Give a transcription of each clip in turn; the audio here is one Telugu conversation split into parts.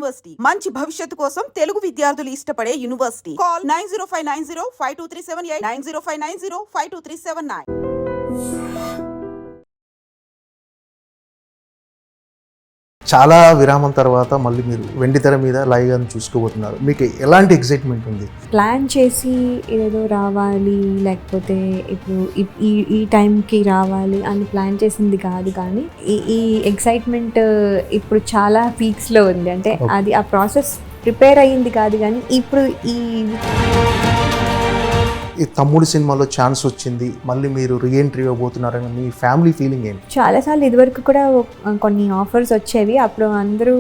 యూనివర్సిటీ మంచి భవిష్యత్తు కోసం తెలుగు విద్యార్థులు ఇష్టపడే యూనివర్సిటీ. కాల్ 9059052378 9059052379. చాలా విరామం తర్వాత మళ్ళీ మీరు వెండితెర మీద లైవ్గా చూసుకోబోతున్నారు. మీకు ఎలాంటి ఎక్సైట్మెంట్ ఉంది? ప్లాన్ చేసి ఏదో రావాలి, లేకపోతే ఇప్పుడు ఈ టైంకి రావాలి అని ప్లాన్ చేసింది కాదు, కానీ ఈ ఎక్సైట్మెంట్ ఇప్పుడు చాలా పీక్స్లో ఉంది. అంటే అది ఆ ప్రాసెస్ ప్రిపేర్ అయ్యింది కాదు, కానీ ఇప్పుడు ఈ తమ్ముడు సినిమాలో ఛాన్స్ వచ్చింది, మళ్ళీ మీరు రీఎంట్రీ ఇవ్వబోతున్నారని మీ ఫ్యామిలీ ఫీలింగ్ ఏంటి? చాలాసార్లు ఇదివరకు కూడా కొన్ని ఆఫర్స్ వచ్చేవి, అప్పుడు అందరూ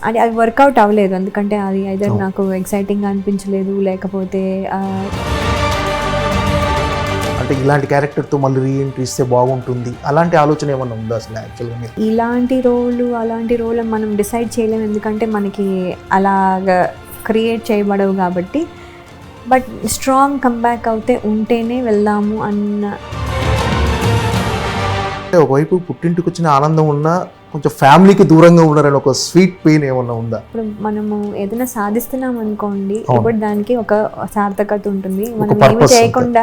అది వర్కౌట్ అవ్వలేదు. ఎందుకంటే అది ఐదర్ నాకు ఎక్సైటింగ్ అనిపించలేదు, లేకపోతే అంటే ఇలాంటి క్యారెక్టర్తో మళ్ళీ రీఎంట్రీ ఇస్తే బాగుంటుంది అలాంటి ఆలోచన ఏమన్నా ఉందా అసలు? యాక్చువల్గా అలాంటి రోల్ మనం డిసైడ్ చేయలేము, ఎందుకంటే మనకి అలాగా క్రియేట్ చేయబడవు కాబట్టి. బట్ స్ట్రాంగ్ కంబ్యాక్ అవుతే ఉంటేనే వెళ్దాము అన్న. ఒకవైపు పుట్టింటికి వచ్చిన ఆనందం ఉన్నా కొంచెం ఫ్యామిలీకి దూరంగా ఉన్నారని ఒక స్వీట్ పెయిన్ ఏమన్నా ఉందా? ఇప్పుడు మనము ఏదైనా సాధిస్తున్నాం అనుకోండి, ఇప్పుడు దానికి ఒక సార్థకత ఉంటుంది. మనం ఏమి చేయకుండా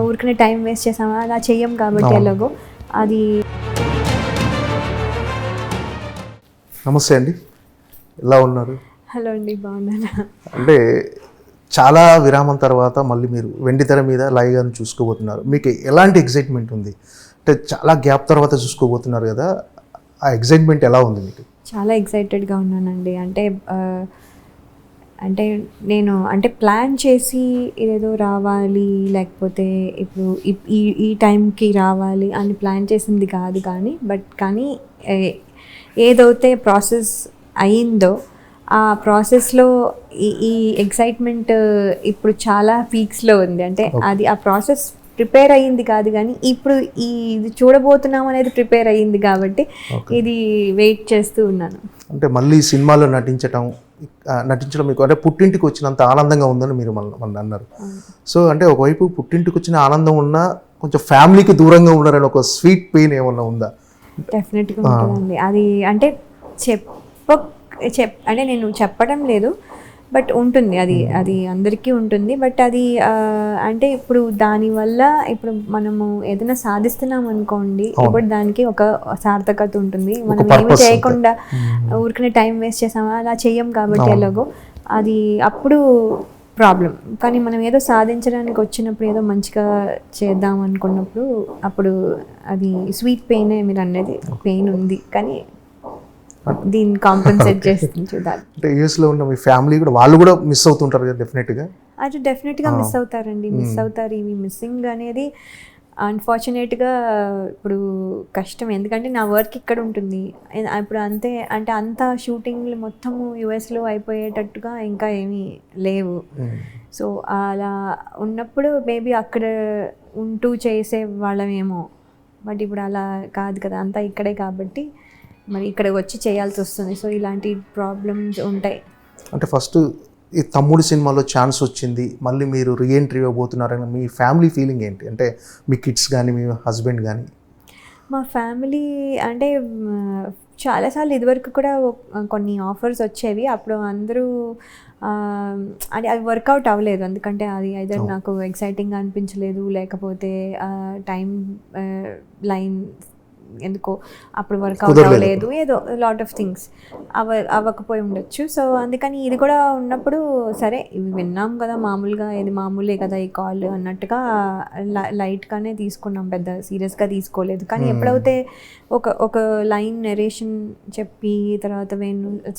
ఊరికనే టైం వేస్ట్ చేసామా, అలా చెయ్యం కాబట్టి ఎలాగో అది. నమస్తే అండి, ఎలా ఉన్నారు? హలో అండి, బాగున్నాను. అంటే చాలా విరామం తర్వాత మళ్ళీ మీరు వెండితెర మీద లైవ్గా చూసుకోబోతున్నారు. మీకు ఎలాంటి ఎక్సైట్మెంట్ ఉంది? అంటే చాలా గ్యాప్ తర్వాత చూసుకోబోతున్నారు కదా, ఆ ఎక్సైట్మెంట్ ఎలా ఉంది మీకు? చాలా ఎక్సైటెడ్గా ఉన్నానండి. అంటే నేను ప్లాన్ చేసి ఏదో రావాలి, లేకపోతే ఇప్పుడు ఈ టైంకి రావాలి అని ప్లాన్ చేసింది కాదు, కానీ ఏదైతే ప్రాసెస్ అయ్యిందో ఆ ప్రాసెస్లో ఈ ఎక్సైట్మెంట్ ఇప్పుడు చాలా పీక్స్లో ఉంది. అంటే అది ఆ ప్రాసెస్ ప్రిపేర్ అయ్యింది కాదు, కానీ ఇప్పుడు ఇది చూడబోతున్నాం అనేది ప్రిపేర్ అయ్యింది కాబట్టి ఇది వెయిట్ చేస్తూ ఉన్నాను. అంటే మళ్ళీ సినిమాలో నటించడం మీకు అంటే పుట్టింటికి వచ్చినంత ఆనందంగా ఉందని మీరు మన అన్నారు. సో అంటే ఒకవైపు పుట్టింటికి వచ్చిన ఆనందం ఉన్నా కొంచెం ఫ్యామిలీకి దూరంగా ఉన్నారని ఒక స్వీట్ పెయిన్ ఏమన్నా ఉందా? డెఫినెట్గా ఉంటుందండి. అది అంటే అంటే నేను చెప్పడం లేదు, బట్ ఉంటుంది, అది అందరికీ ఉంటుంది. బట్ అది అంటే ఇప్పుడు దానివల్ల ఇప్పుడు మనము ఏదైనా సాధిస్తున్నాం అనుకోండి, ఇప్పుడు దానికి ఒక సార్థకత ఉంటుంది. మనం ఏమి చేయకుండా ఊరికనే టైం వేస్ట్ చేసామా, అలా చెయ్యం కాబట్టి ఎలాగో అది అప్పుడు ప్రాబ్లం. కానీ మనం ఏదో సాధించడానికి వచ్చినప్పుడు, ఏదో మంచిగా చేద్దాం అనుకున్నప్పుడు అప్పుడు అది స్వీట్ పెయిన్, మీరు అనేది పెయిన్ ఉంది, కానీ దీన్ని కాంపెన్సేట్ చేస్తుంది చూడాలి. అంటే యూఎస్లో ఉన్న మీ ఫ్యామిలీ కూడా వాళ్ళు కూడా మిస్ అవుతుంటారు కదా డెఫినెట్గా? అది డెఫినెట్గా మిస్ అవుతారండి, మిస్ అవుతారు. ఇవి మిస్సింగ్ అనేది అన్ఫార్చునేట్గా ఇప్పుడు కష్టం, ఎందుకంటే నా వర్క్ ఇక్కడ ఉంటుంది. ఇప్పుడు అంతా షూటింగ్లు మొత్తము యుఎస్లో అయిపోయేటట్టుగా ఇంకా ఏమీ లేవు. సో అలా ఉన్నప్పుడు మేబీ అక్కడ ఉంటూ చేసే వాళ్ళమేమో, బట్ ఇప్పుడు అలా కాదు కదా, అంతా ఇక్కడే కాబట్టి మరి ఇక్కడ వచ్చి చేయాల్సి వస్తుంది. సో ఇలాంటి ప్రాబ్లమ్స్ ఉంటాయి. అంటే ఫస్ట్ ఈ తమ్ముడు సినిమాలో ఛాన్స్ వచ్చింది, మళ్ళీ మీరు రీఎంట్రీ ఇవ్వబోతున్నారని మీ ఫ్యామిలీ ఫీలింగ్ ఏంటి? అంటే మీ కిడ్స్ కానీ మీ హస్బెండ్ కానీ? మా ఫ్యామిలీ అంటే చాలాసార్లు ఇదివరకు కూడా కొన్ని ఆఫర్స్ వచ్చేవి, అప్పుడు అందరూ అది వర్కౌట్ అవ్వలేదు. ఎందుకంటే అది ఐదర్ నాకు ఎక్సైటింగ్ అనిపించలేదు, లేకపోతే టైం లైన్ ఎందుకో అప్పుడు వర్కౌట్ అవ్వలేదు, ఏదో లాట్ ఆఫ్ థింగ్స్ అవ్వకపోయి ఉండొచ్చు. సో అందుకని ఇది కూడా ఉన్నప్పుడు సరే ఇవి విన్నాం కదా, మామూలుగా ఇది మామూలే కదా ఈ కాల్ అన్నట్టుగా లైట్గానే తీసుకున్నాం, పెద్ద సీరియస్గా తీసుకోలేదు. కానీ ఎప్పుడైతే ఒక లైన్ నెరేషన్ చెప్పి, తర్వాత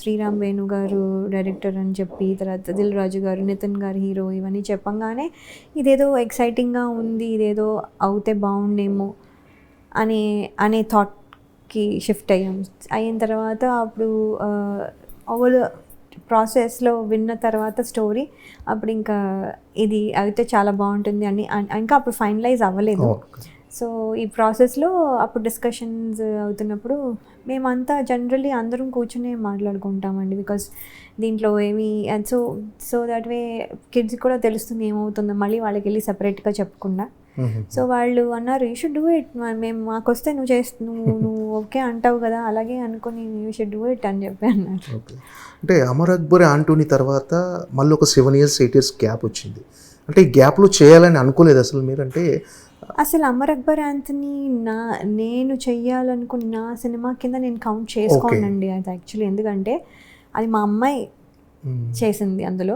శ్రీరామ్ వేణు గారు డైరెక్టర్ అని చెప్పి, తర్వాత దిల్ రాజు గారు, నితిన్ గారు హీరో, ఇవన్నీ చెప్పంగానే ఇదేదో ఎక్సైటింగ్గా ఉంది, ఇదేదో అవుతే బాగుండేమో అనే థాట్కి షిఫ్ట్ అయిన తర్వాత అప్పుడు ఓవర్ ప్రాసెస్లో విన్న తర్వాత స్టోరీ అప్పుడు ఇంకా ఇది అయితే చాలా బాగుంటుంది అని ఇంకా అప్పుడు ఫైనలైజ్ అవ్వలేదు. సో ఈ ప్రాసెస్లో అప్పుడు డిస్కషన్స్ అవుతున్నప్పుడు మేమంతా జనరల్లీ అందరం కూర్చొని మాట్లాడుకుంటామండి, బికాస్ దీంట్లో ఏమి సో దట్ వే కిడ్స్ కూడా తెలుస్తుంది ఏమవుతుందో, మళ్ళీ వాళ్ళకి వెళ్ళి సపరేట్గా చెప్పకుండా సో వాళ్ళు అన్నారు యూ షుడ్ డూ ఇట్, మేము మాకు వస్తే నువ్వు ఓకే అంటావు కదా, అలాగే అనుకుని యూ షుడ్ డూ ఇట్ అని చెప్పి అన్నారు. ఓకే. అంటే అమర్ అక్బర్ ఆంటోనీ తర్వాత మళ్ళీ ఒక 7 years 8 years గ్యాప్ వచ్చింది. అంటే ఈ గ్యాప్లో చేయాలని అనుకోలేదు అసలు మీరు? అంటే అసలు అమర్ అక్బర్ యాంథనీ నేను చెయ్యాలనుకున్న నా సినిమా కింద నేను కౌంట్ చేసుకోనండి అది యాక్చువల్లీ. ఎందుకంటే అది మా అమ్మాయి చేసింది అందులో,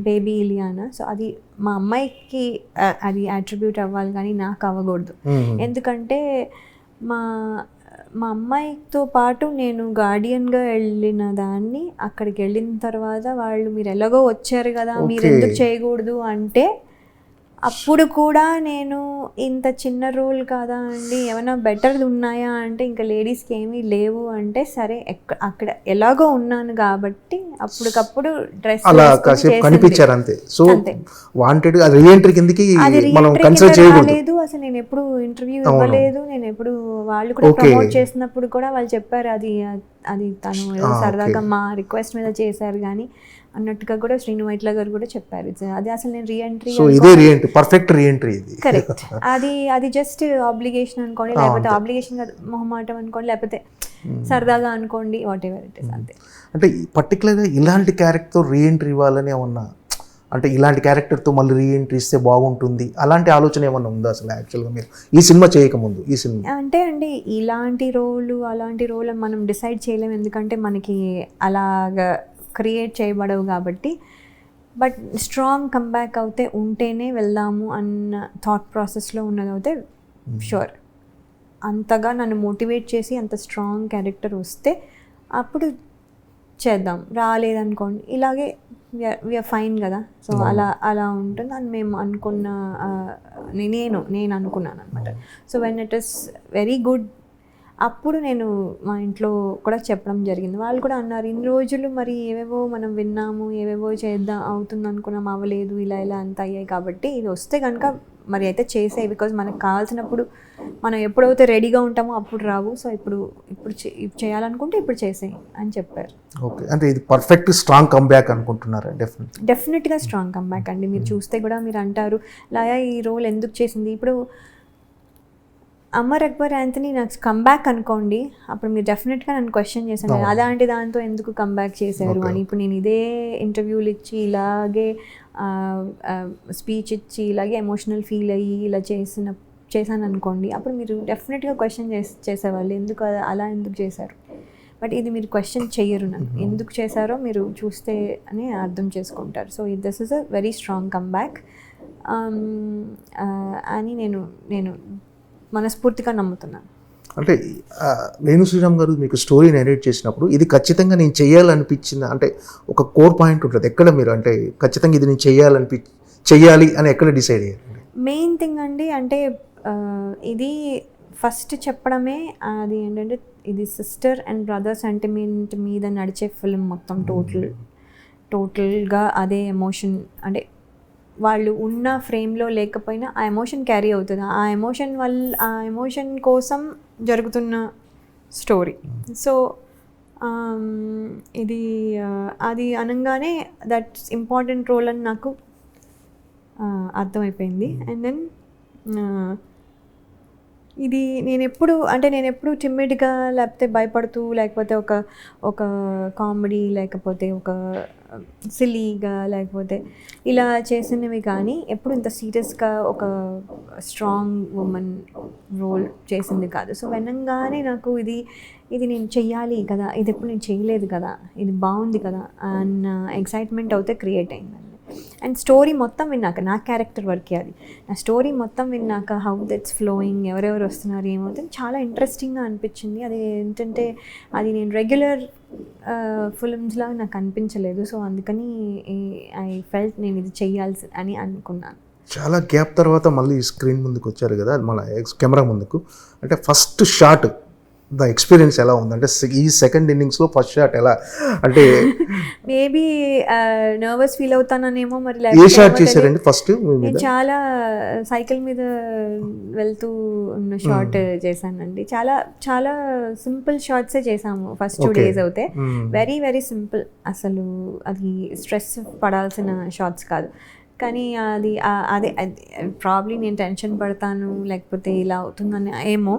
బేబీ ఇలియానా. సో అది మా అమ్మాయికి అది అట్రిబ్యూట్ అవ్వాలి కానీ నాకు అవ్వకూడదు. ఎందుకంటే మా అమ్మాయితో పాటు నేను గార్డియన్గా వెళ్ళిన దాన్ని అక్కడికి వెళ్ళిన తర్వాత వాళ్ళు మీరు ఎలాగో వచ్చారు కదా, మీరు ఎందుకు చేయకూడదు అంటే అప్పుడు కూడా నేను ఇంత చిన్న రోల్ కాదా అండి, ఏమైనా బెటర్ ఉన్నాయా అంటే ఇంకా లేడీస్కి ఏమీ లేవు అంటే సరే అక్కడ ఎలాగో ఉన్నాను కాబట్టి అప్పటికప్పుడు డ్రెస్ అలా కాసేపు కనిపించారు అంతే. సో వాంటెడ్ అది రీఎంట్రీ కిందకి మనం కన్సిడర్ చేయకూడదు. అసలు నేను ఎప్పుడు ఇంటర్వ్యూ ఇవ్వలేదు, నేను ఎప్పుడు వాళ్ళు కూడా ప్రమోట్ చేసినప్పుడు కూడా వాళ్ళు చెప్పారు అది తను సరదాగా మా రిక్వెస్ట్ మీద చేశారు కానీ అన్నట్టుగా కూడా శ్రీను వైట్ల గారు కూడా చెప్పారు. అది అసలు నేను రీఎంట్రీ, సో ఇదే రీఎంట్రీ, పర్ఫెక్ట్ రీఎంట్రీ ఇది. కరెక్ట్. అది జస్ట్ ఆబ్లిగేషన్ అనుకోండి, లేకపోతే ఆబ్లిగేషన్ మొహమాటం అనుకోండి, లేకపోతే సరదాగా అనుకోండి, వాట్ ఎవర్ ఇట్ ఇస్ అంతే. అంటే పర్టికులర్గా ఇలాంటి క్యారెక్టర్ రీఎంట్రీ ఇవ్వాలని ఏమన్నా, అంటే ఇలాంటి క్యారెక్టర్తో మళ్ళీ రీఎంట్రీ ఇస్తే బాగుంటుంది అలాంటి ఆలోచన ఏమన్నా ఉందా అసలు యాక్చువల్గా మీరు ఈ సినిమా చేయకముందు? ఈ సినిమా అంటే అండి ఇలాంటి రోల్ మనం డిసైడ్ చేయలేము, ఎందుకంటే మనకి అలాగా క్రియేట్ చేయబడవు కాబట్టి. బట్ స్ట్రాంగ్ కంబ్యాక్ అవుతే ఉంటేనే వెళ్దాము అన్న థాట్ ప్రాసెస్లో ఉన్నదవుతే షూర్. అంతగా నన్ను మోటివేట్ చేసి అంత స్ట్రాంగ్ క్యారెక్టర్ వస్తే అప్పుడు చేద్దాం. రాలేదనుకోండి ఇలాగే వీఆర్ ఫైన్ కదా. సో అలా ఉంటుంది అని మేము అనుకున్న, నేను అనుకున్నాను అనమాట. So when it is very good అప్పుడు నేను మా ఇంట్లో కూడా చెప్పడం జరిగింది. వాళ్ళు కూడా అన్నారు ఇన్ని రోజులు మరి ఏవేవో మనం విన్నాము, ఏవేవో చేద్దాం అవుతుంది అనుకున్నాం, అవ్వలేదు, ఇలా అంత అయ్యాయి కాబట్టి ఇది వస్తే కనుక మరి అయితే చేసాయి. బికాజ్ మనకు కావాల్సినప్పుడు మనం ఎప్పుడైతే రెడీగా ఉంటామో అప్పుడు రావు. సో ఇప్పుడు చేయాలనుకుంటే ఇప్పుడు చేసేయి అని చెప్పారు. ఓకే. అంటే ఇది పర్ఫెక్ట్ స్ట్రాంగ్ కంబ్యాక్ అనుకుంటున్నారా? డెఫినెట్గా స్ట్రాంగ్ కంబ్యాక్ అండి. మీరు చూస్తే కూడా మీరు అంటారు లాయా ఈ రోల్ ఎందుకు చేసింది. ఇప్పుడు అమర్ అక్బర్ యాంథనీ నాకు కంబ్యాక్ అనుకోండి, అప్పుడు మీరు డెఫినెట్గా నన్ను క్వశ్చన్ చేశాను అలాంటి దాంతో ఎందుకు కంబ్యాక్ చేశారు అని. ఇప్పుడు నేను ఇదే ఇంటర్వ్యూలు ఇచ్చి ఇలాగే స్పీచ్ ఇచ్చి ఇలాగే ఎమోషనల్ ఫీల్ అయ్యి ఇలా చేశాను అనుకోండి, అప్పుడు మీరు డెఫినెట్గా క్వశ్చన్ చేసేవాళ్ళు ఎందుకు అలా ఎందుకు చేశారు. బట్ ఇది మీరు క్వశ్చన్ చెయ్యరు, నన్ను ఎందుకు చేశారో మీరు చూస్తే అని అర్థం చేసుకుంటారు. So this is a very strong comeback అని నేను మనస్ఫూర్తిగా నమ్ముతున్నాను. అంటే వేణు శ్రీరామ్ గారు మీకు స్టోరీ నెరేట్ చేసినప్పుడు ఇది ఖచ్చితంగా నేను చేయాలనిపించిన, అంటే ఒక కోర్ పాయింట్ ఉంటుంది ఎక్కడ మీరు అంటే ఖచ్చితంగా ఇది నేను చెయ్యాలి అని ఎక్కడ డిసైడ్ అయ్యారు? మెయిన్ థింగ్ అండి అంటే ఇది ఫస్ట్ చెప్పడమే అది ఏంటంటే ఇది సిస్టర్ అండ్ బ్రదర్ సెంటిమెంట్ మీద నడిచే ఫిల్మ్ మొత్తం టోటల్గా అదే ఎమోషన్. అంటే వాళ్ళు ఉన్న ఫ్రేమ్లో లేకపోయినా ఆ ఎమోషన్ క్యారీ అవుతుంది, ఆ ఎమోషన్ కోసం జరుగుతున్న స్టోరీ. సో ఇది అది అనగానే దట్స్ ఇంపార్టెంట్ రోల్ అని నాకు అర్థమైపోయింది. అండ్ దెన్ ఇది నేను ఎప్పుడు టిమ్మిడ్గా లేకపోతే భయపడుతూ లేకపోతే ఒక కామెడీ లేకపోతే ఒక సిలీగా లేకపోతే ఇలా చేసినవి కానీ ఎప్పుడు ఇంత సీరియస్గా ఒక స్ట్రాంగ్ ఉమెన్ రోల్ చేసింది కాదు. సో వినంగానే నాకు ఇది నేను చెయ్యాలి కదా, ఇది ఎప్పుడు నేను చేయలేదు కదా, ఇది బాగుంది కదా అన్న ఎక్సైట్మెంట్ అయితే క్రియేట్ అయిందండి. అండ్ స్టోరీ మొత్తం విన్నాక నా క్యారెక్టర్ వర్కే అది, నా స్టోరీ మొత్తం విన్నాక హౌ దట్స్ ఫ్లోయింగ్, ఎవరెవరు వస్తున్నారు ఏమవుతుంది చాలా ఇంట్రెస్టింగ్గా అనిపించింది. అది ఏంటంటే అది నేను రెగ్యులర్ ఫిల్మ్స్లాగా నాకు అనిపించలేదు. సో అందుకని ఐ ఫెల్ట్ నేను ఇది చెయ్యాల్సి అని అనుకున్నాను. చాలా గ్యాప్ తర్వాత మళ్ళీ స్క్రీన్ ముందుకు వచ్చారు కదా, మన కెమెరా ముందుకు. అంటే ఫస్ట్ షాట్ ద ఎక్స్పీరియన్స్ ఎలా ఉంది? అంటే ఈ సెకండ్ ఇన్నింగ్స్లో ఫస్ట్ షాట్ ఎలా, అంటే మేబీ నర్వస్ ఫీల్ అవుతాననేమో మరి. ఏ షాట్ చేశారండి ఫస్ట్? నేను చాలా సైకిల్ మీద వెళ్తూ ఉన్న షాట్ చేశానండి. చాలా చాలా సింపుల్ షాట్సే చేసాము ఫస్ట్ 2 days అవుతే. వెరీ వెరీ సింపుల్, అసలు అది స్ట్రెస్ పడాల్సిన షాట్స్ కాదు. కానీ అది అదే ప్రాబ్లీ నేను టెన్షన్ పడతాను లేకపోతే ఇలా అవుతుందని ఏమో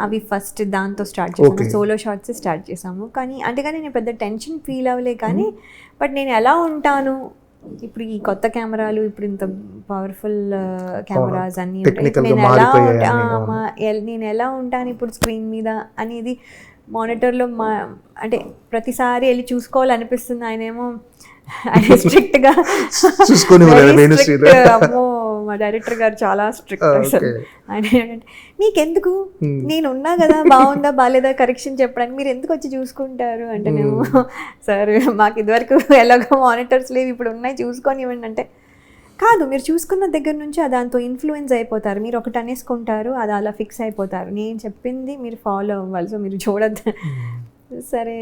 అవి ఫస్ట్ దాంతో స్టార్ట్ చేసాము, సోలో షార్ట్స్ స్టార్ట్ చేసాము. కానీ అంతేగాని నేను పెద్ద టెన్షన్ ఫీల్ అవ్వలే. కానీ బట్ నేను ఎలా ఉంటాను ఇప్పుడు ఈ కొత్త కెమెరాలు, ఇప్పుడు ఇంత పవర్ఫుల్ కెమెరాస్ అన్నీ నేను ఎలా ఉంటాను ఇప్పుడు స్క్రీన్ మీద అనేది మానిటర్లో అంటే ప్రతిసారి వెళ్ళి చూసుకోవాలనిపిస్తుంది. ఆయనేమో స్ట్రిక్ట్గా అమ్మో మా డైరెక్టర్ గారు చాలా స్ట్రిక్ట్ అసలు. ఆయన మీకెందుకు, నేను ఉన్నా కదా, బాగుందా బాగాలేదా కరెక్షన్ చెప్పడానికి, మీరు ఎందుకు వచ్చి చూసుకుంటారు అంటే, నేను సార్ మాకు ఇదివరకు ఎలాగో మానిటర్స్ లేవు, ఇప్పుడు ఉన్నాయి చూసుకొని ఇవ్వండి అంటే, కాదు మీరు చూసుకున్న దగ్గర నుంచి దాంతో ఇన్ఫ్లుయెన్స్ అయిపోతారు, మీరు ఒకటి అనేసుకుంటారు, అది అలా ఫిక్స్ అయిపోతారు, నేను చెప్పింది మీరు ఫాలో అవ్వాలి, సో మీరు చూడద్దు. సరే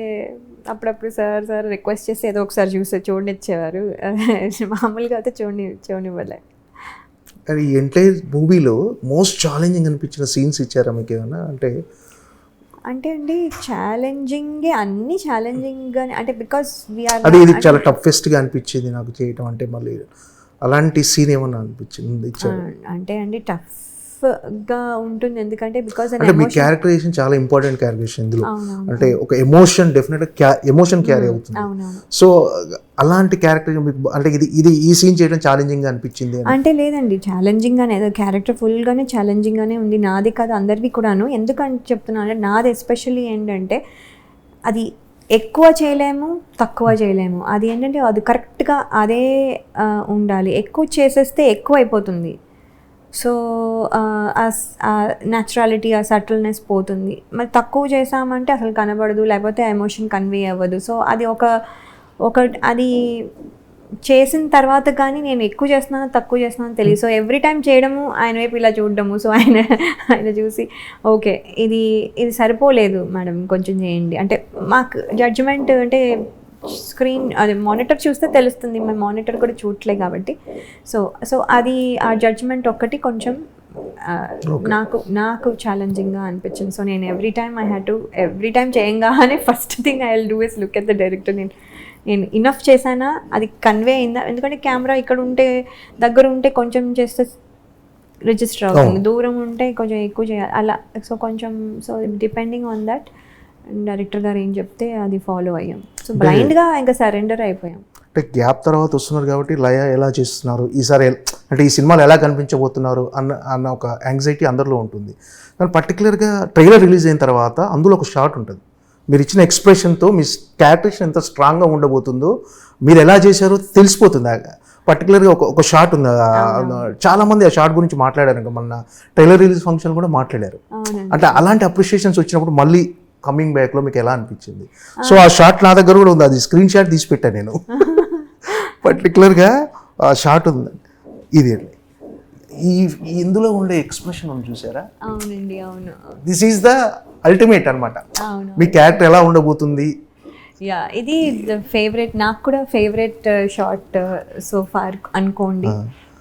అప్పుడప్పుడు సార్ రిక్వెస్ట్ చేసి ఏదో ఒకసారి చూడనిచ్చేవారు, మామూలుగా అయితే చూడనివ్వలే. అది ఎంటైర్ మూవీలో మోస్ట్ ఛాలెంజింగ్ అనిపించిన సీన్స్ ఇచ్చారా మీకు ఏమైనా? అంటే అండి ఛాలెంజింగ్, అన్ని ఛాలెంజింగ్గానే, అంటే బికాస్ వీఆర్ అది ఇది చాలా టఫెస్ట్గా అనిపించింది నాకు చేయటం అంటే, మళ్ళీ అలాంటి సీన్ ఏమన్నా అనిపించింది అంటే అండి టఫ్గా ఉంటుంది, ఎందుకంటే బికాస్ అంటే మీ క్యారెక్టరైజేషన్ చాలా ఇంపార్టెంట్ క్యారెక్టరైజేషన్ ఇందులో, అంటే ఒక ఎమోషన్ డెఫినెట్గా ఎమోషన్ క్యారీ అవుతుంది. సో అలాంటి క్యారెక్టర్ మీకు అంటే ఇది ఈ సీన్ చేయడం ఛాలెంజింగ్గా అనిపించింది అంటే? లేదండి, ఛాలెంజింగ్గానే, క్యారెక్టర్ ఫుల్గానే ఛాలెంజింగ్గానే ఉంది. నాది కాదు అందరివి కూడాను. ఎందుకంటే చెప్తున్నాను అంటే నాది ఎస్పెషల్లీ ఏంటంటే అది ఎక్కువ చేయలేము, తక్కువ చేయలేము. అది ఏంటంటే అది కరెక్ట్గా అదే ఉండాలి. ఎక్కువ చేసేస్తే ఎక్కువ అయిపోతుంది, సో న్యాచురాలిటీ, ఆ సటిల్నెస్ పోతుంది. మరి తక్కువ చేసామంటే అసలు కనబడదు, లేకపోతే ఎమోషన్ కన్వే అవ్వదు. సో అది ఒక అది చేసిన తర్వాత కానీ నేను ఎక్కువ చేస్తున్నాను తక్కువ చేస్తున్నాను తెలియదు. సో ఎవ్రీ టైం చేయడము, ఆయన వైపు ఇలా చూడడము, సో ఆయన చూసి ఓకే ఇది సరిపోలేదు మేడం కొంచెం చేయండి అంటే, మాకు జడ్జిమెంట్ అంటే స్క్రీన్ అది మానిటర్ చూస్తే తెలుస్తుంది, మేము మానిటర్ కూడా చూడలే కాబట్టి. సో అది ఆ జడ్జిమెంట్ ఒక్కటి కొంచెం నాకు ఛాలెంజింగ్గా అనిపించింది. సో నేను ఎవ్రీ టైం చేయంగానే first thing I will do is look at the director, నేను ఇనఫ్ చేశానా, అది కన్వే అయిందా. ఎందుకంటే కెమెరా ఇక్కడ ఉంటే, దగ్గర ఉంటే కొంచెం చేస్తే రిజిస్టర్ అవుతుంది, దూరం ఉంటే కొంచెం ఎక్కువ చేయాలి అలా. So depending on that director గారు ఏం చెప్తే అది ఫాలో అయ్యాం. సో బ్లైండ్గా ఇంకా సరెండర్ అయిపోయాం. అంటే గ్యాప్ తర్వాత వస్తున్నారు కాబట్టి లయ ఎలా చేస్తున్నారు ఈసారి, అంటే ఈ సినిమాలో ఎలా కనిపించబోతున్నారు అన్న ఒక యాంగ్జైటీ అందరిలో ఉంటుంది. కానీ పర్టికులర్గా ట్రైలర్ రిలీజ్ అయిన తర్వాత అందులో ఒక షాట్ ఉంటుంది, మీరు ఇచ్చిన ఎక్స్ప్రెషన్తో మీ క్యారెక్టరేషన్ ఎంత స్ట్రాంగ్గా ఉండబోతుందో, మీరు ఎలా చేశారో తెలిసిపోతుంది. పర్టికులర్గా ఒక షాట్ ఉంది, చాలామంది ఆ షాట్ గురించి మాట్లాడారు, ఇంకా మొన్న ట్రైలర్ రిలీజ్ ఫంక్షన్ కూడా మాట్లాడారు. అంటే అలాంటి అప్రిషియేషన్స్ వచ్చినప్పుడు మళ్ళీ కమింగ్ బ్యాక్లో మీకు ఎలా అనిపించింది? సో ఆ షాట్ నా దగ్గర కూడా ఉంది, అది స్క్రీన్ షాట్ తీసి పెట్టాను నేను. పర్టికులర్గా ఆ షాట్ ఉంది. ఇది ఇందులో ఉండే ఎక్స్ప్రెషన్ ఉంది చూసారా? అవునండి, అవును. దిస్ ఈజ్ ద అల్టిమేట్ అనమాట. మీ క్యారెక్టర్ ఎలా ఉండబోతుంది? యా, ఇది ఫేవరెట్, నాకు కూడా ఫేవరెట్ షాట్ సో ఫార్ అనుకోండి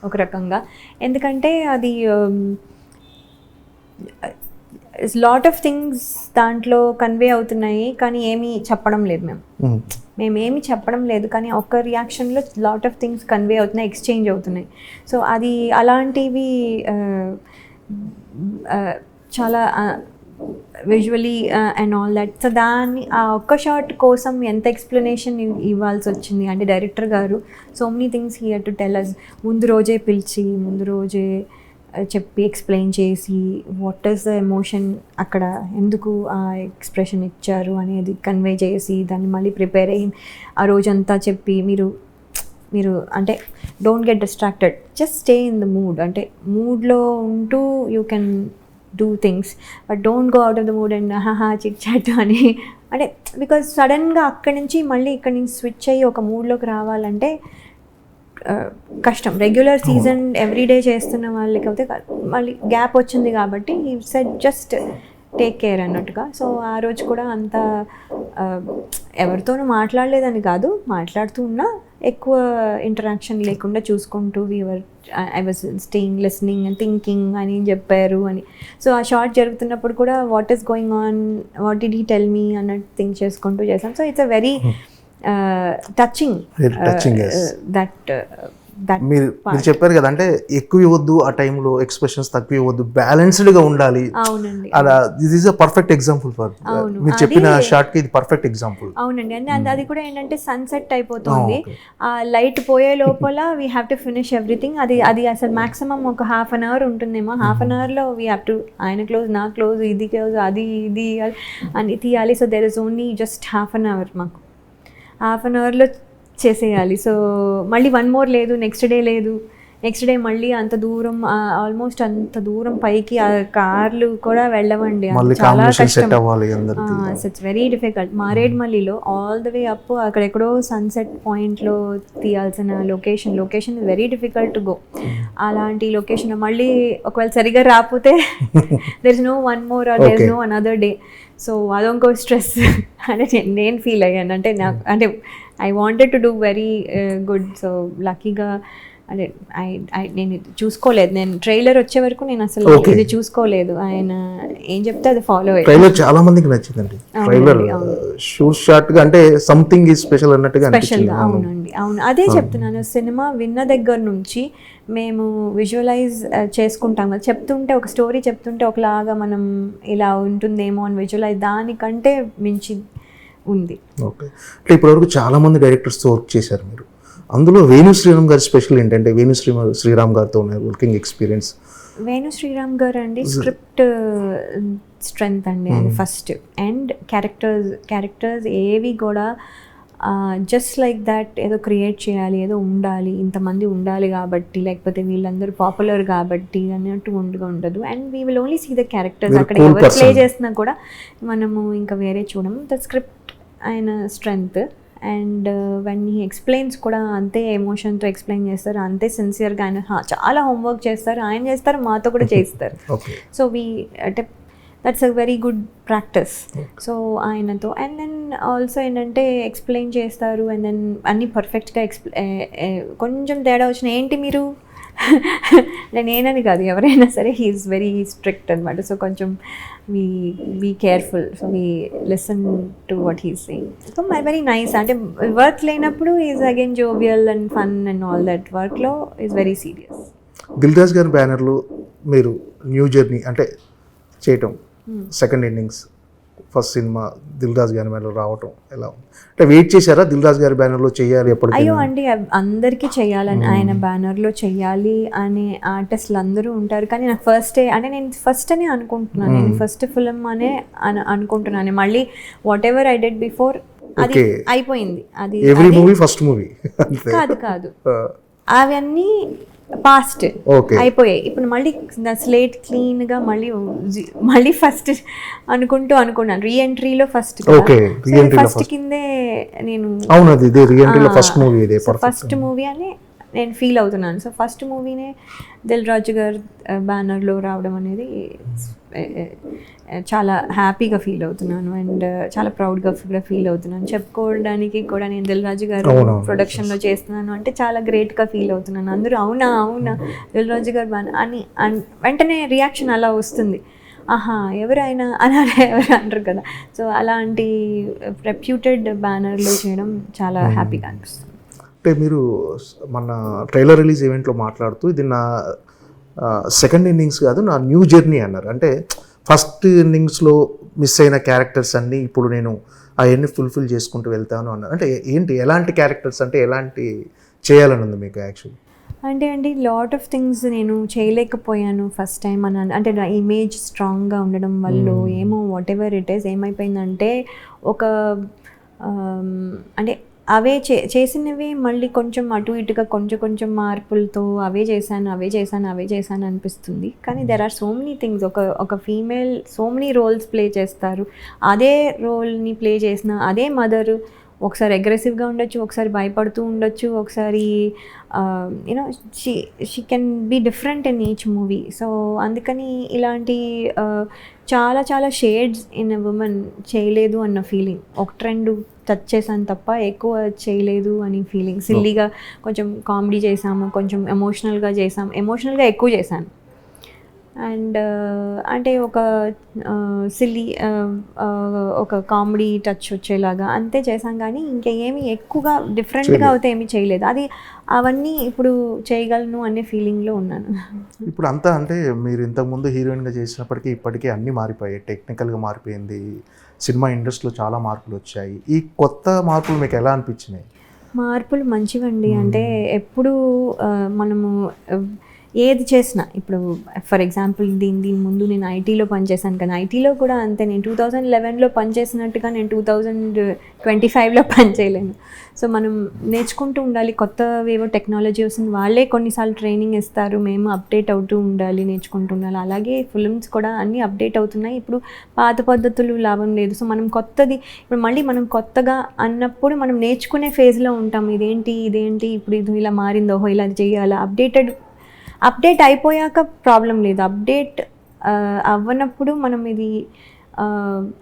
ఒక రకంగా. ఎందుకంటే అది లాట్ ఆఫ్ థింగ్స్ దాంట్లో కన్వే అవుతున్నాయి, కానీ ఏమీ చెప్పడం లేదు మేమేమి చెప్పడం లేదు, కానీ ఒక్క రియాక్షన్లో లాట్ ఆఫ్ థింగ్స్ కన్వే అవుతున్నాయి, ఎక్స్చేంజ్ అవుతున్నాయి. సో అది అలాంటివి చాలా visually and all that. So దాన్ని ఆ ఒక్క షాట్ కోసం ఎంత ఎక్స్ప్లెనేషన్ ఇవ్వాల్సి వచ్చింది అంటే డైరెక్టర్ గారు so many things he had to tell us. ముందు రోజే పిలిచి, ముందు రోజే చెప్పి ఎక్స్ప్లెయిన్ చేసి వాట్ ఈస్ ద ఎమోషన్ అక్కడ, ఎందుకు ఆ ఎక్స్ప్రెషన్ ఇచ్చారు అనేది కన్వే చేసి, దాన్ని మళ్ళీ ప్రిపేర్ అయ్యి ఆ రోజంతా చెప్పి, మీరు అంటే don't get distracted, just stay in the mood, అంటే మూడ్లో ఉంటూ you can do things, but don't go out of the mood and chit chat అని. అంటే బికాజ్ సడన్గా అక్కడి నుంచి మళ్ళీ ఇక్కడి నుంచి స్విచ్ అయ్యి ఒక మూడ్లోకి రావాలంటే కష్టం. రెగ్యులర్ సీజన్ ఎవ్రీడే చేస్తున్న వాళ్ళకి అయితే మళ్ళీ గ్యాప్ వచ్చింది కాబట్టి ఈ సెట్ జస్ట్ టేక్ కేర్ అన్నట్టుగా. సో ఆ రోజు కూడా అంత ఎవరితోనూ మాట్లాడలేదని కాదు, మాట్లాడుతూ ఉన్నా ఎక్కువ ఇంటరాక్షన్ లేకుండా చూసుకుంటూ I was staying, listening and thinking అని చెప్పారు అని. సో ఆ షార్ట్ జరుగుతున్నప్పుడు కూడా what is going on, what did he tell me అన్నట్టు థింక్ చేసుకుంటూ చేసాం. So it's a very touching yes. that that మీరు చెప్పారు కదా, అంటే ఎక్కువ ఇవ్వద్దు, ఆ టైంలో ఎక్స్ప్రెషన్స్ తక్కువ ఇవ్వద్దు, బ్యాలెన్స్డ్ గా ఉండాలి. అవునండి, అలా this is a perfect example for మీరు చెప్పిన షార్ట్ కి ఇది పర్ఫెక్ట్ ఎగ్జాంపుల్. అవునండి. అండ్ అది కూడా ఏంటంటే సన్సెట్ అయిపోతుంది, ఆ లైట్ పోయే లోపల we have to finish everything. అది అసలు మాక్సిమం ఒక హాఫ్ అన్ అవర్ ఉంటుందేమో. హాఫ్ అన్ అవర్లో వీ హ్యావ్ టు ఆయన క్లోజ్, నా క్లోజ్, ఇది క్లోజ్, అది ఇది అని తీయాలి. So there is only just half an hour, మాకు హాఫ్ అన్ అవర్లో చేసేయాలి. సో మళ్ళీ వన్ మోర్ లేదు, నెక్స్ట్ డే లేదు, నెక్స్ట్ డే మళ్ళీ అంత దూరం, ఆల్మోస్ట్ అంత దూరం పైకి ఆ కార్లు కూడా వెళ్ళవండి, చాలా కష్టం. It's very difficult. మారేడ్మల్లిలో ఆల్ ద వే అప్ అక్కడెక్కడో సన్సెట్ పాయింట్లో తీయాల్సిన location is very difficult to go. అలాంటి లొకేషన్ మళ్ళీ ఒకవేళ సరిగా రాకపోతే there is no one more or there is no another day. So అదొంకో స్ట్రెస్ అంటే నేను ఫీల్ అయ్యాను. అంటే నాకు అంటే I wanted to do very good. So లక్కీగా అంటే నేను చూసుకోలేదు, నేను ట్రైలర్ వచ్చే వరకు నేను అసలు ఇది చూసుకోలేదు. ఆయన ఏం చెప్తే అది ఫాలో అయ్యాను. ట్రైలర్ చాలా మందికి నచ్చిందండి. ట్రైలర్ షార్ట్ గా అంటే సంథింగ్ ఈజ్ స్పెషల్ అన్నట్టుగా అనిపించింది. అవునండి, అవును, అదే చెప్తున్నాను. సినిమా విన్న దగ్గర నుంచి మేము విజువలైజ్ చేసుకుంటాం కదా, చెప్తుంటే ఒక స్టోరీ చెప్తుంటే ఒకలాగా మనం ఇలా ఉంటుందేమో అని విజువలైజ్, దానికంటే మించి ఉంది. ఓకే, అంటే ఇప్పటివరకు చాలా మంది డైరెక్టర్స్తో వర్క్ చేశారు మీరు. అందులో వేణు శ్రీరామ్ గారి స్పెషల్ ఏంటంటే వేణు శ్రీరామ్ గారితో ఉన్న వర్కింగ్ ఎక్స్పీరియన్స్. వేణు శ్రీరామ్ గారు అండి స్క్రిప్ట్ స్ట్రెంగ్త్ అండి ఆయన ఫస్ట్. అండ్ క్యారెక్టర్స్ ఏవి కూడా జస్ట్ లైక్ దాట్ ఏదో క్రియేట్ చేయాలి, ఏదో ఉండాలి, ఇంతమంది ఉండాలి కాబట్టి, లేకపోతే వీళ్ళందరూ పాపులర్ కాబట్టి అన్నట్టు ఉండదు. And we will only see the characters. అక్కడ ఎవరు ప్లే చేసినా కూడా మనము ఇంకా వేరే చూడము. ద స్క్రిప్ట్ ఆయన strength. And when he explains కూడా అంతే ఎమోషన్తో ఎక్స్ప్లెయిన్ చేస్తారు, అంతే సిన్సియర్గా. ఆయన చాలా హోంవర్క్ చేస్తారు, ఆయన చేస్తారు, మాతో కూడా చేస్తారు. సో అంటే that's a very good practice. So ఆయనతో అండ్ దెన్ ఆల్సో ఏంటంటే ఎక్స్ప్లెయిన్ చేస్తారు. అండ్ దెన్ అన్నీ పర్ఫెక్ట్గా కొంచెం తేడా వచ్చిన ఏంటి మీరు నేనని కాదు, ఎవరైనా సరే హీఈస్ వెరీ స్ట్రిక్ట్ అనమాట. సో కొంచెం we careful. So we listen to what he's saying. So very nice. అంటే వర్క్ లేనప్పుడు is again jovial and fun and all that. వర్క్లో is very serious. Dil Raju గారి బ్యానర్లో మీరు న్యూ జర్నీ అంటే చేయటం, second innings, first cinema Dil Raju గారి బ్యానర్లో రావటం ఎలా ఉంది? అంటే వెయిట్ చేశారా దిల్ రాజు గారి బ్యానర్లో చేయాలి ఎప్పటికీ? అయ్యో అండి, అందరికీ చెయ్యాలని, ఆయన బ్యానర్లో చెయ్యాలి అనే ఆర్టిస్టులు అందరూ ఉంటారు. కానీ నాకు నేను ఫస్ట్ అనే అనుకుంటున్నాను, నేను ఫస్ట్ ఫిలిం అనే అనుకుంటున్నాను. మళ్ళీ what ever I did before అది అయిపోయింది. అది ఎవ్రీ మూవీ ఫస్ట్ మూవీ కాదు అవన్నీ పాస్ట్ అయిపోయాయి. ఇప్పుడు మళ్ళీ స్లేట్ క్లీన్గా మళ్ళీ ఫస్ట్ అనుకున్నాను. రీఎంట్రీలో ఫస్ట్ కిందే నేను ఫస్ట్ మూవీ అని నేను ఫీల్ అవుతున్నాను. సో ఫస్ట్ మూవీనే దిల్ రాజు గారు బ్యానర్లో రావడం అనేది చాలా హ్యాపీగా ఫీల్ అవుతున్నాను. అండ్ చాలా ప్రౌడ్గా ఫీల్ అవుతున్నాను. చెప్పుకోవడానికి కూడా నేను దిల్ రాజు గారు ప్రొడక్షన్లో చేస్తున్నాను అంటే చాలా గ్రేట్గా ఫీల్ అవుతున్నాను. అందరూ అవునా దిల్ రాజు గారు బ్యానర్ అని వెంటనే రియాక్షన్ అలా వస్తుంది. ఆహా ఎవరైనా అలా ఎవరు అంటారు కదా. సో అలాంటి రెప్యూటెడ్ బ్యానర్లో చేయడం చాలా హ్యాపీగా అనిపిస్తుంది. అంటే మీరు మన ట్రైలర్ రిలీజ్ ఈవెంట్లో మాట్లాడుతూ ఇది నా సెకండ్ ఇన్నింగ్స్ కాదు, నా న్యూ జర్నీ అన్నారు. అంటే ఫస్ట్ ఇన్నింగ్స్లో మిస్ అయిన క్యారెక్టర్స్ అన్నీ ఇప్పుడు నేను అవన్నీ ఫుల్ఫిల్ చేసుకుంటూ వెళ్తాను అన్నారు. అంటే ఏంటి, ఎలాంటి క్యారెక్టర్స్, అంటే ఎలాంటి చేయాలని ఉంది మీకు యాక్చువల్లీ? అంటే అండి లాట్ ఆఫ్ థింగ్స్ నేను చేయలేకపోయాను ఫస్ట్ టైం అని. అంటే నా ఇమేజ్ స్ట్రాంగ్గా ఉండడం వల్ల ఏమో వాట్ ఎవర్ ఇట్ ఈస్ ఏమైపోయిందంటే ఒక అంటే అవే చేసినవి మళ్ళీ కొంచెం అటు ఇటుగా కొంచెం మార్పులతో అవే చేశాను అనిపిస్తుంది. కానీ there are so many things. ఒక female so many roles play చేస్తారు. అదే రోల్ని ప్లే చేసిన అదే మదరు ఒకసారి అగ్రెసివ్గా ఉండొచ్చు, ఒకసారి భయపడుతూ ఉండొచ్చు, ఒకసారి you know she can be different in each movie. So అందుకని ఇలాంటి చాలా షేడ్స్ ఇన్ ఎ ఉమెన్ చేయలేదు అన్న ఫీలింగ్. ఒకటి రెండు టచ్ చేశాను తప్ప ఎక్కువ చేయలేదు అని ఫీలింగ్. సిల్లీగా కొంచెం కామెడీ చేసాము, కొంచెం ఎమోషనల్గా ఎక్కువ చేశాను. అండ్ అంటే ఒక సిల్లీ ఒక కామెడీ టచ్ వచ్చేలాగా అంతే చేశాం, కానీ ఇంకేమి ఎక్కువగా డిఫరెంట్గా అయితే ఏమీ చేయలేదు. అది అవన్నీ ఇప్పుడు చేయగలను అనే ఫీలింగ్లో ఉన్నాను. ఇప్పుడు అంతా అంటే మీరు ఇంతకుముందు హీరోయిన్గా చేసినప్పటికీ ఇప్పటికీ అన్నీ మారిపోయాయి, టెక్నికల్గా మారిపోయింది, సినిమా ఇండస్ట్రీలో చాలా మార్పులు వచ్చాయి. ఈ కొత్త మార్పులు మీకు ఎలా అనిపించినాయి? మార్పులు మంచివండి. అంటే ఎప్పుడు మనము ఏది చేసినా, ఇప్పుడు ఫర్ ఎగ్జాంపుల్ దీని ముందు నేను ఐటీలో పనిచేశాను, కానీ ఐటీలో కూడా అంతే, నేను 2011లో పనిచేసినట్టుగా నేను 2025లో పనిచేయలేను. సో మనం నేర్చుకుంటూ ఉండాలి, కొత్తవేవో టెక్నాలజీ వస్తుంది, వాళ్ళే కొన్నిసార్లు ట్రైనింగ్ ఇస్తారు, మేము అప్డేట్ అవుతూ ఉండాలి, నేర్చుకుంటూ ఉండాలి. అలాగే ఫిల్మ్స్ కూడా అన్నీ అప్డేట్ అవుతున్నాయి. ఇప్పుడు పాత పద్ధతులు లాభం లేదు. సో మనం కొత్తది ఇప్పుడు మళ్ళీ మనం కొత్తగా అన్నప్పుడు మనం నేర్చుకునే ఫేజ్లో ఉంటాం. ఇదేంటి ఇప్పుడు ఇది ఇలా మారిందో, ఇలా చేయాలా, అప్డేట్ అయిపోయాక ప్రాబ్లం లేదు. అప్డేట్ అవ్వనప్పుడు మనం ఇది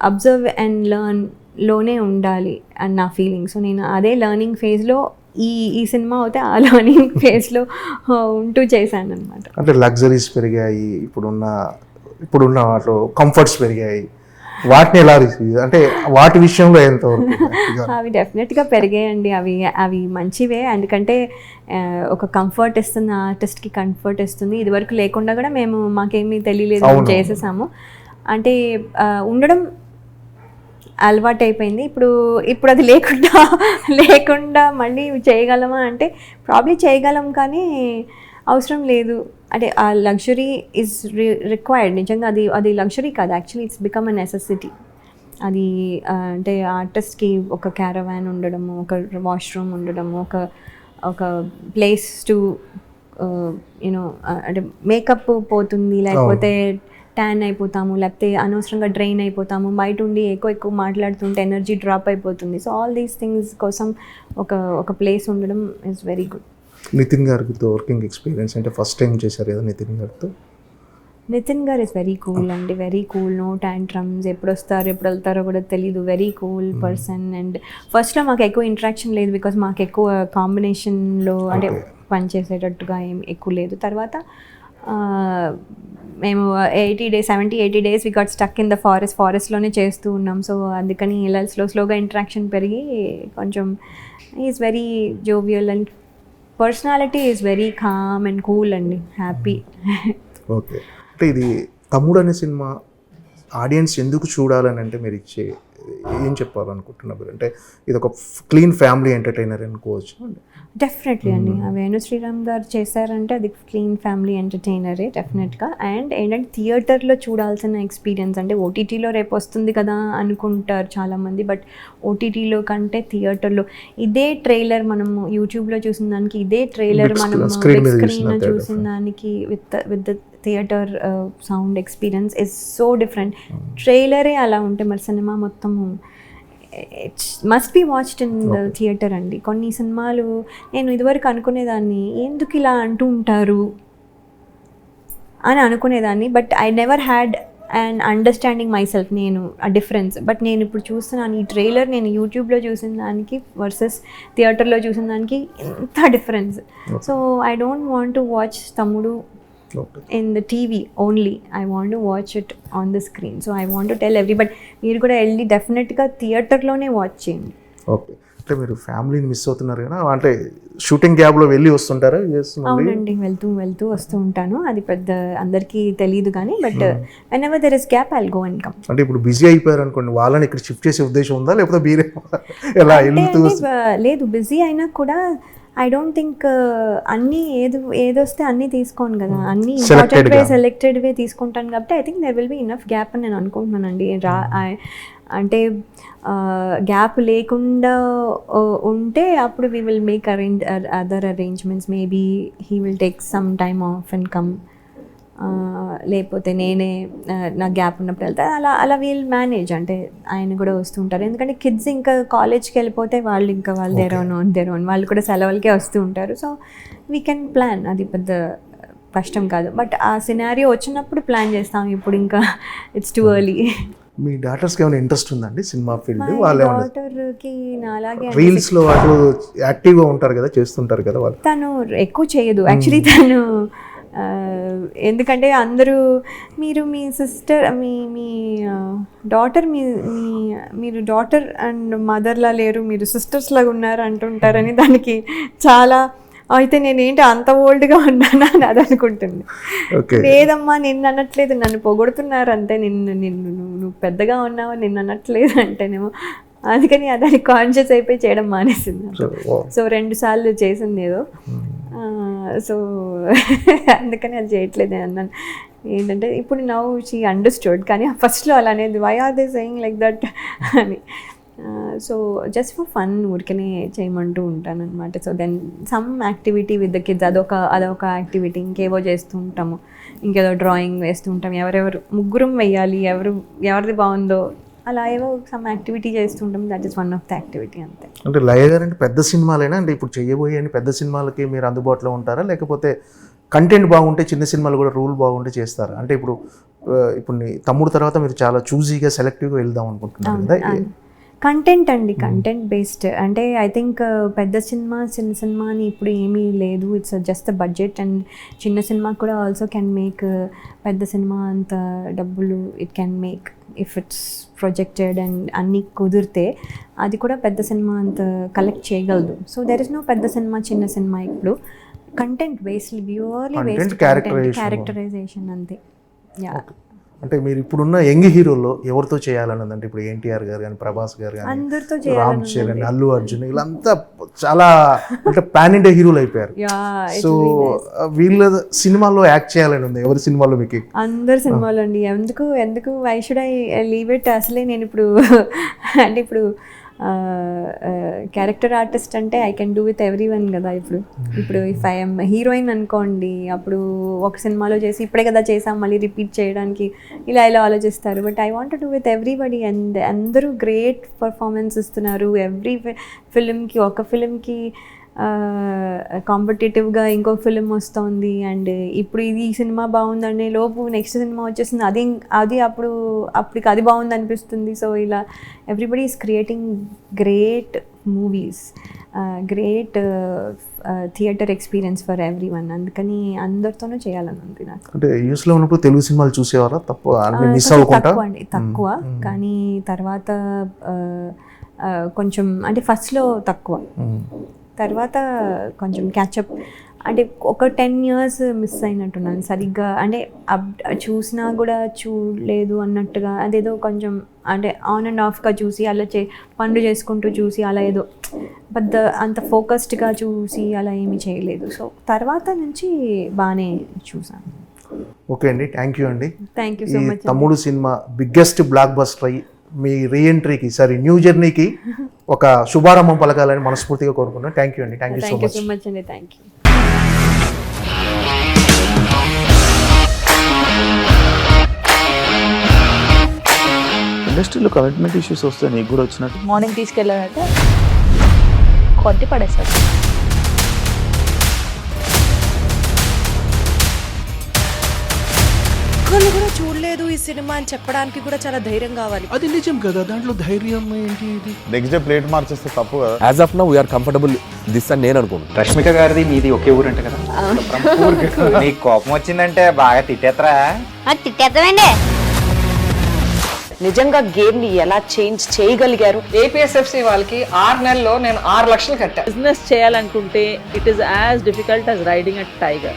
అబ్జర్వ్ అండ్ లెర్న్లోనే ఉండాలి అని నా ఫీలింగ్. సో నేను అదే లెర్నింగ్ ఫేజ్లో ఈ సినిమా అయితే ఆ లెర్నింగ్ ఫేజ్లో ఉంటూ చేశాను అనమాట. అంటే లగ్జరీస్ పెరిగాయి, ఇప్పుడున్న వాటిలో కంఫర్ట్స్ పెరిగాయి, వాటిని ఎలా రిసీవ్, అంటే వాటి విషయంలో ఎంతవరకు? అవి డెఫినెట్గా పెరిగాయండి. అవి మంచివే, ఎందుకంటే ఒక కంఫర్ట్ ఇస్తుంది, ఆర్టిస్ట్కి కంఫర్ట్ ఇస్తుంది. ఇదివరకు లేకుండా కూడా మాకేమీ తెలియలేదు, చేసేసాము. అంటే ఉండడం అలవాటు అయిపోయింది. ఇప్పుడు అది లేకుండా మళ్ళీ చేయగలమా అంటే ప్రాబ్లీ చేయగలం, కానీ అవసరం లేదు. అంటే ఆ లగ్జరీ ఈజ్ రిక్వైర్డ్. నిజంగా అది లగ్జరీ కాదు, actually it's become a necessity. అది అంటే ఆర్టిస్ట్కి ఒక క్యారవాన్ ఉండడము, ఒక వాష్రూమ్ ఉండడము, ఒక ప్లేస్ టు యూనో అంటే మేకప్ పోతుంది, లేకపోతే ట్యాన్ అయిపోతాము, లేకపోతే అనవసరంగా డ్రైన్ అయిపోతాము, బయట ఉండి ఎక్కువ మాట్లాడుతుంటే ఎనర్జీ డ్రాప్ అయిపోతుంది. సో ఆల్ దీస్ థింగ్స్ కోసం ఒక ప్లేస్ ఉండడం ఈజ్ వెరీ గుడ్. నితిన్ గారితో వర్కింగ్ ఎక్స్పీరియన్స్ అంటే ఫస్ట్ టైం చేశారు కదా నితిన్ గారితో? నితిన్ గారు ఇస్ వెరీ కూల్ అండి, వెరీ కూల్, నో టాంట్రమ్స్, ఎప్పుడు వస్తారు ఎప్పుడు వెళ్తారో కూడా తెలీదు, వెరీ కూల్ పర్సన్. అండ్ ఫస్ట్లో మాకు ఎక్కువ ఇంటరాక్షన్ లేదు, బికాజ్ మాకు ఎక్కువ కాంబినేషన్లో అంటే పనిచేసేటట్టుగా ఏం ఎక్కువ లేదు. తర్వాత మేము 70-80 days we got stuck in the ఫారెస్ట్లోనే చేస్తూ ఉన్నాం. సో అందుకని ఇలా స్లోగా ఇంటరాక్షన్ పెరిగి కొంచెం is very jovial and personality is very calm and cool అండి, హ్యాపీ. ఓకే, అంటే ఇది తమ్ముడు అనే సినిమా ఆడియన్స్ ఎందుకు చూడాలని అంటే మీరు ఏం చెప్పాలనుకుంటున్నారు? అంటే ఇది ఒక క్లీన్ ఫ్యామిలీ ఎంటర్టైనర్ అనుకోవచ్చు. డెఫినెట్లీ అండి, వేణు శ్రీరామ్ గారు చేశారంటే అది క్లీన్ ఫ్యామిలీ ఎంటర్టైనరే డెఫినెట్గా. అండ్ ఏంటంటే థియేటర్లో చూడాల్సిన ఎక్స్పీరియన్స్, అంటే ఓటీటీలో రేపు వస్తుంది కదా అనుకుంటారు చాలామంది, బట్ ఓటీటీలో కంటే థియేటర్లో ఇదే ట్రైలర్ మనము యూట్యూబ్లో చూసిన దానికి, ఇదే ట్రైలర్ మనము బిగ్ స్క్రీన్లో చూసిన దానికి with the theatre sound experience is so different. ట్రైలరే అలా ఉంటే మరి సినిమా మొత్తము it's must be watched in the theatre అండి. కొన్ని సినిమాలు నేను ఇదివరకు అనుకునేదాన్ని, ఎందుకు ఇలా అంటూ ఉంటారు అని అనుకునేదాన్ని, but I never had and understanding my self, నేను ఆ డిఫరెన్స్. బట్ నేను ఇప్పుడు చూస్తున్నాను, ఈ ట్రైలర్ నేను యూట్యూబ్లో చూసిన దానికి వర్సెస్ థియేటర్లో చూసిన దానికి ఎంత difference. So I don't want to watch తమ్ముడు in the TV only. I want to watch it on the screen. So I want to tell everybody, మీరు కూడా వెళ్ళి డెఫినెట్గా థియేటర్లోనే వాచ్ చేయండి. ఓకే, అంటే మీరు ఫ్యామిలీని మిస్ అవుతున్నారు కదా, అంటే షూటింగ్ గ్యాప్లో వెళ్ళి వస్తుంటారా? అవునండి, వెళ్తూ వస్తూ ఉంటాను. అది పెద్ద అందరికీ తెలియదు కానీ, but whenever there is gap I'll go and come. అంటే ఇప్పుడు బిజీ అయిపోయారు అనుకోండి, వాళ్ళని ఇక్కడ షిఫ్ట్ చేసే ఉద్దేశం ఉందా, లేకపోతే మీరే ఎలా వెళ్తూ? లేదు, బిజీ అయినా కూడా ఐ డోంట్ థింక్ అన్నీ ఏదొస్తే అన్నీ తీసుకోను కదా, అన్నీ ఇంపార్టెంట్ సెలెక్టెడ్వే తీసుకుంటాను కాబట్టి I think there will be enough gap అని నేను అనుకుంటున్నానండి. అంటే గ్యాప్ లేకుండా ఉంటే అప్పుడు we will make other arrangements, maybe he will take some time of and come, లేకపోతే నేనే నా గ్యాప్ ఉన్నప్పుడు వెళ్తా, అలా వీల్ మేనేజ్. అంటే ఆయన కూడా వస్తుంటారు, ఎందుకంటే కిడ్స్ ఇంకా కాలేజ్కి వెళ్ళిపోతే వాళ్ళు దేర్ ఓన్ వాళ్ళు కూడా సెలవులకే వస్తూ ఉంటారు. సో వీ కెన్ ప్లాన్, అది పెద్ద కష్టం కాదు. బట్ ఆ సినారియో వచ్చినప్పుడు ప్లాన్ చేస్తాం, ఇప్పుడు ఇంకా ఇట్స్ టూ ఎర్లీ. మీ డాటర్స్కి ఏమైనా ఇంట్రెస్ట్ ఉందండి సినిమా ఫీల్డ్? వాళ్ళ డాటర్కి నాలాగే రీల్స్లో వాళ్ళు యాక్టివ్గా ఉంటారు కదా, చేస్తుంటారు కదా వాళ్ళు? తను ఎక్కువ చేయదు యాక్చువల్లీ, తను ఎందుకంటే అందరూ మీరు మీ సిస్టర్ మీ డాటర్ మీరు డాటర్ అండ్ మదర్లా లేరు, మీరు సిస్టర్స్ లాగా ఉన్నారు అంటుంటారని దానికి చాలా అయితే నేనేంటి అంత ఓల్డ్గా ఉన్నానా అని అది అనుకుంటుంది. లేదమ్మా నిన్ను అనట్లేదు, నన్ను పొగుడుతున్నారు అంతే, నువ్వు పెద్దగా ఉన్నావు నిన్ను అనట్లేదు అంటేనేమో అందుకని దానికి కాన్షియస్ అయిపోయి చేయడం మానేసింది. సో 2 సార్లు చేసింది ఏదో, సో అందుకని అది చేయట్లేదు అన్నాను. ఏంటంటే ఇప్పుడు నౌ షీ అండర్స్టూడ్, కానీ ఫస్ట్లో అలా అనేది why are they saying like that అని. సో జస్ట్ ఫర్ ఫన్ ఊరికనే చేయమంటూ ఉంటాను అనమాట. So then some activity with the kids, అదొక యాక్టివిటీ. ఇంకేవో చేస్తూ ఉంటాము, ఇంకేదో డ్రాయింగ్ వేస్తూ ఉంటాం. ఎవరెవరు ముగ్గురం వెయ్యాలి, ఎవరిది బాగుందో అలా ఏవో సమ్ యాక్టివిటీ చేస్తుంటాం. That is one of the activity అంతే. అంటే లయ గారు అంటే పెద్ద సినిమాలైనా అంటే ఇప్పుడు చేయబోయే పెద్ద సినిమాలకి మీరు అందుబాటులో ఉంటారా, లేకపోతే కంటెంట్ బాగుంటే చిన్న సినిమాలు కూడా రూల్ బాగుంటే చేస్తారా? అంటే ఇప్పుడు నీ తమ్ముడు తర్వాత మీరు చాలా చూజీగా సెలెక్టివ్గా వెళ్దాం అనుకుంటున్నారు కదా. కంటెంట్ అండి, కంటెంట్ బేస్డ్. అంటే ఐ థింక్ పెద్ద సినిమా చిన్న సినిమా అని ఇప్పుడు ఏమీ లేదు. It's just the budget. And చిన్న సినిమా కూడా ఆల్సో క్యాన్ మేక్ పెద్ద సినిమా అంత డబ్బులు it can make if it's projected and అన్నీ కుదిరితే అది కూడా పెద్ద సినిమా అంత కలెక్ట్ చేయగలదు. సో దెర్ ఇస్ నో పెద్ద సినిమా చిన్న సినిమా. ఇప్పుడు content based, purely based characterization అంతే. యా. అంటే మీరు ఇప్పుడున్న యంగ్ హీరోల్లో ఎవరితో చేయాలన్నది? అంటే ఇప్పుడు ఎన్టీఆర్ గారు కానీ, ప్రభాస్ గారు కానీ, అందరితో రామ్ చరణ్, అల్లు అర్జున్, వీళ్ళంతా చాలా అంటే పాన్ ఇండియా హీరోలు అయిపోయారు. సో వీళ్ళ సినిమాల్లో యాక్ట్ చేయాలని ఉంది. ఎవరి సినిమాలో మీకు? అందరు సినిమాలో అండి. ఎందుకు why should I leave it? అసలే నేను ఇప్పుడు అంటే ఇప్పుడు క్యారెక్టర్ ఆర్టిస్ట్ అంటే I can do with every one కదా. ఇప్పుడు ఇఫ్ ఐఎమ్ హీరోయిన్ అనుకోండి, అప్పుడు ఒక సినిమాలో చేసి ఇప్పుడే కదా చేసాం మళ్ళీ రిపీట్ చేయడానికి ఇలా ఆలోచిస్తారు. But I want to do with everybody. And అందరూ గ్రేట్ పర్ఫార్మెన్స్ ఇస్తున్నారు. ఎవ్రీ ఫిలింకి, ఒక ఫిలింకి కాంపిటేటివ్గా ఇంకో ఫిలిం వస్తుంది. అండ్ ఇప్పుడు ఈ సినిమా బాగుందనే లోపు నెక్స్ట్ సినిమా వచ్చేస్తుంది, అది అప్పటికి అది బాగుంది అనిపిస్తుంది. సో ఇలా everybody is creating great movies, great theatre experience for every one. అందుకని అందరితోనూ చేయాలని ఉంది నాకు. అంటే యూఎస్లో ఉన్నప్పుడు తెలుగు సినిమాలు చూసేవారా? తక్కువ కానీ తర్వాత కొంచెం అంటే ఫస్ట్లో తక్కువ, తర్వాత కొంచెం క్యాచప్. అంటే ఒక 10 years మిస్ అయినట్టున్నాను సరిగ్గా. అంటే చూసినా కూడా చూడలేదు అన్నట్టుగా, అదేదో కొంచెం అంటే ఆన్ అండ్ ఆఫ్గా చూసి అలా పనులు చేసుకుంటూ చూసి అలా ఏదో అంత ఫోకస్డ్గా చూసి అలా ఏమీ చేయలేదు. సో తర్వాత నుంచి బాగానే చూసాను. ఓకే అండి, థ్యాంక్ యూ అండి. Thank you so much. తమ్ముడు సినిమా బిగ్గెస్ట్ బ్లాక్ బస్టర్ అయ్యి మీ రీఎంట్రీకి న్యూ జర్నీకి ఒక శుభారంభం పలకాలని మనస్ఫూర్తిగా కోరుకున్నాను. థ్యాంక్ యూ అండి. థ్యాంక్ యూ సో మచ్ అండి. Thank you. ఇండస్ట్రీలో కమిట్మెంట్ ఇష్యూస్ వస్తే నీకు కూడా వచ్చినట్టు? మార్నింగ్ తీసుకెళ్ళాడంటే కొట్టి పడేస్తాడు. ఒక్కళ్ళు కూడా చూడలేదు ఈ సినిమా అని చెప్పడానికి కూడా చాలా ధైర్యం కావాలి. అది నిజం కదా, దాంట్లో ధైర్యం ఏంటి? ఇది నెక్స్ట్ డే ప్లేట్ మార్చేస్తే తప్పు కదా. As of now we are comfortable this అని నేను అనుకుంటున్నాను. రష్మిక గారిది మీది ఒకే ఊరు అంట కదా. నీకు కోపం వచ్చిందంటే బాగా తిట్టేత్తరా? తిట్టేద్దామండి. నిజంగా గేమ్ ని ఎలా చేంజ్ చేయగలిగారు? ఏపీఎస్ఎఫ్సి వాళ్ళకి 6 నెలల్లో నేను 6 లక్షలు కట్టా. బిజినెస్ చేయాలనుకుంటే it is as difficult as riding a tiger.